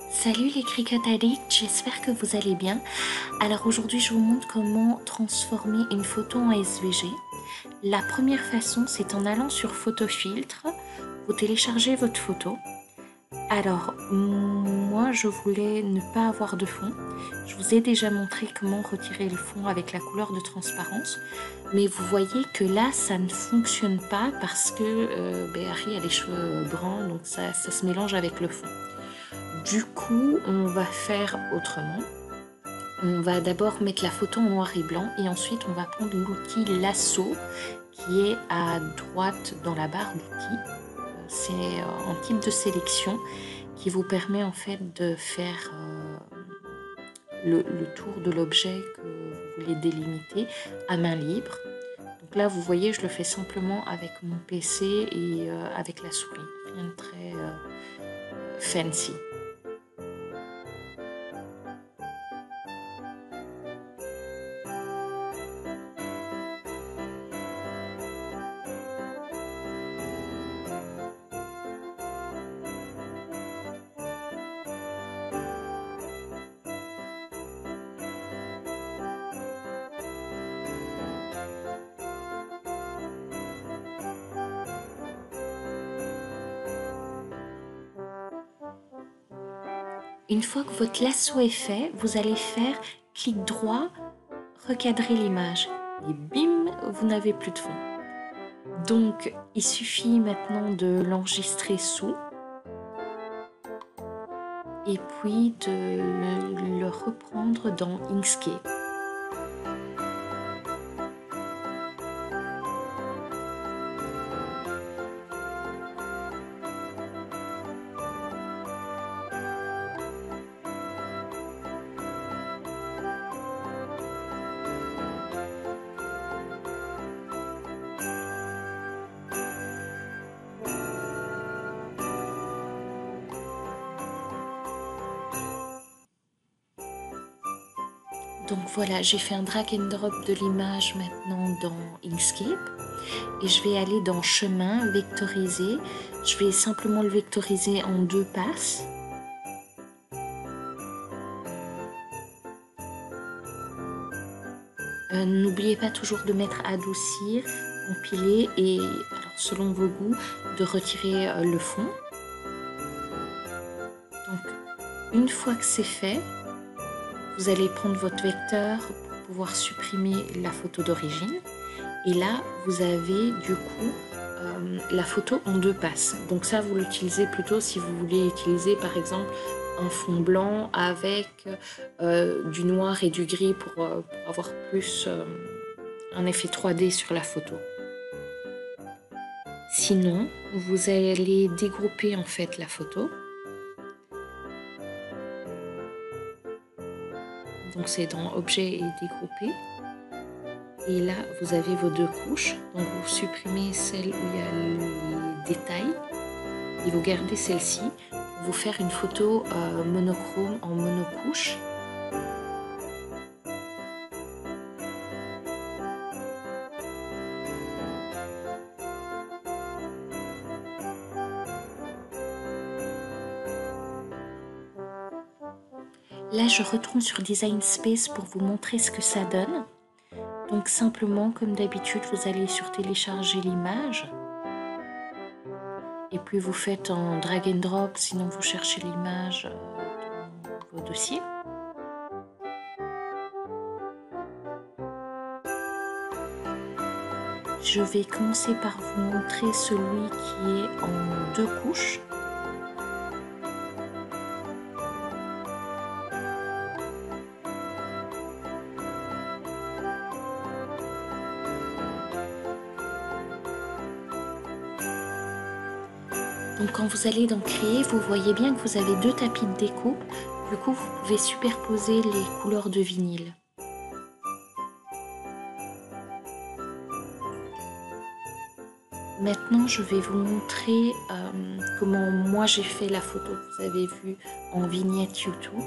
Salut les Cricut Addicts, j'espère que vous allez bien. Alors aujourd'hui je vous montre comment transformer une photo en SVG. La première façon c'est en allant sur Photofiltre, vous téléchargez votre photo. Alors moi je voulais ne pas avoir de fond. Je vous ai déjà montré comment retirer le fond avec la couleur de transparence. Mais vous voyez que là ça ne fonctionne pas parce que Harry a les cheveux bruns, donc ça se mélange avec le fond. Du coup, on va faire autrement. On va d'abord mettre la photo en noir et blanc et ensuite on va prendre l'outil lasso qui est à droite dans la barre d'outils. C'est un type de sélection qui vous permet en fait de faire le tour de l'objet que vous voulez délimiter à main libre. Donc là, vous voyez, je le fais simplement avec mon PC et avec la souris. Rien de très fancy. Une fois que votre lasso est fait, vous allez faire clic droit, recadrer l'image et bim, vous n'avez plus de fond. Donc, il suffit maintenant de l'enregistrer sous et puis de le reprendre dans Inkscape. Donc voilà, j'ai fait un drag and drop de l'image maintenant dans Inkscape et je vais aller dans chemin, vectoriser. Je vais simplement le vectoriser en 2 passes. N'oubliez pas toujours de mettre adoucir, empiler et alors, selon vos goûts de retirer le fond. Donc une fois que c'est fait, vous allez prendre votre vecteur pour pouvoir supprimer la photo d'origine. Et là, vous avez du coup la photo en 2 passes. Donc ça, vous l'utilisez plutôt si vous voulez utiliser par exemple un fond blanc avec du noir et du gris pour avoir plus un effet 3D sur la photo. Sinon, vous allez dégrouper en fait la photo. Donc c'est dans Objet et Dégrouper. Et là, vous avez vos 2 couches. Donc vous supprimez celle où il y a les détails et vous gardez celle-ci pour vous faire une photo monochrome en monocouche. Là, je retourne sur Design Space pour vous montrer ce que ça donne. Donc simplement, comme d'habitude, vous allez sur télécharger l'image. Et puis vous faites un drag and drop, sinon vous cherchez l'image dans vos dossiers. Je vais commencer par vous montrer celui qui est en 2 couches. Donc quand vous allez dans Créer, vous voyez bien que vous avez 2 tapis de découpe. Du coup, vous pouvez superposer les couleurs de vinyle. Maintenant, je vais vous montrer comment moi j'ai fait la photo que vous avez vue en vignette YouTube.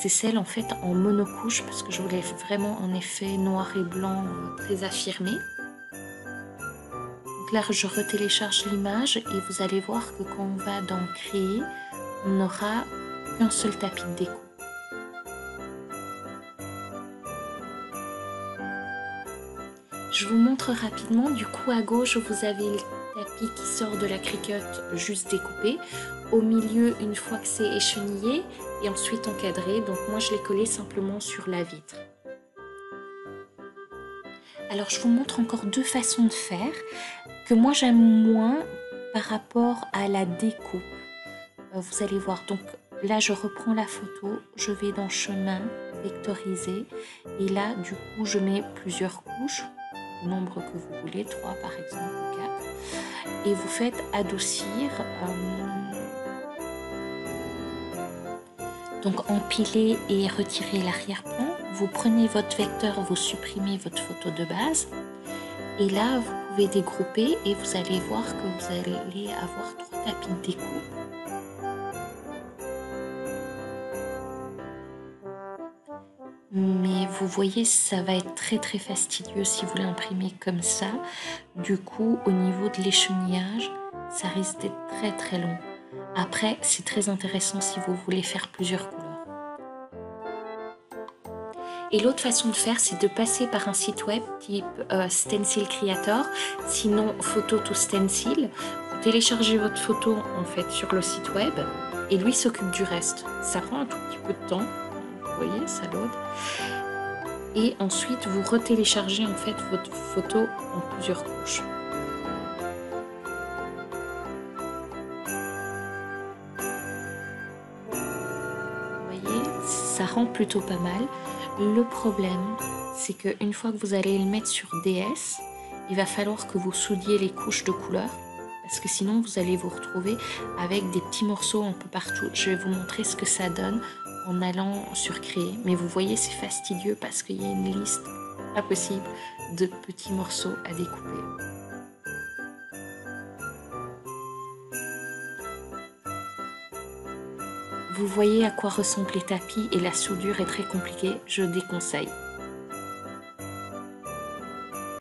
C'est celle en fait en monocouche parce que je voulais vraiment un effet noir et blanc très affirmé. Donc là, je retélécharge l'image et vous allez voir que quand on va dans Créer, on aura qu'un seul tapis de déco. Je vous montre rapidement, du coup à gauche vous avez le tapis qui sort de la Cricut juste découpé, au milieu une fois que c'est échenillé et ensuite encadré, donc moi je l'ai collé simplement sur la vitre. Alors je vous montre encore deux façons de faire que moi j'aime moins par rapport à la découpe. Vous allez voir, donc là je reprends la photo, je vais dans chemin, vectoriser et là du coup je mets plusieurs couches, le nombre que vous voulez, 3 par exemple, 4, et vous faites adoucir, donc empiler et retirer l'arrière-plan. Vous prenez votre vecteur, vous supprimez votre photo de base et là vous pouvez dégrouper et vous allez voir que vous allez avoir 3 tapis de découpe. Mais vous voyez, ça va être très fastidieux si vous l'imprimez comme ça. Du coup, au niveau de l'échenillage, ça risque d'être très long. Après, c'est très intéressant si vous voulez faire plusieurs couleurs. Et l'autre façon de faire, c'est de passer par un site web type Stencil Creator, sinon Photo to Stencil. Vous téléchargez votre photo en fait sur le site web et lui s'occupe du reste. Ça prend un tout petit peu de temps. Vous voyez, ça load. Et ensuite, vous retéléchargez en fait votre photo en plusieurs couches. Vous voyez, ça rend plutôt pas mal. Le problème, c'est qu'une fois que vous allez le mettre sur DS, il va falloir que vous soudiez les couches de couleurs. Parce que sinon, vous allez vous retrouver avec des petits morceaux un peu partout. Je vais vous montrer ce que ça donne en allant sur créer, mais vous voyez c'est fastidieux parce qu'il y a une liste pas possible de petits morceaux à découper. Vous voyez à quoi ressemblent les tapis et la soudure est très compliquée, je déconseille.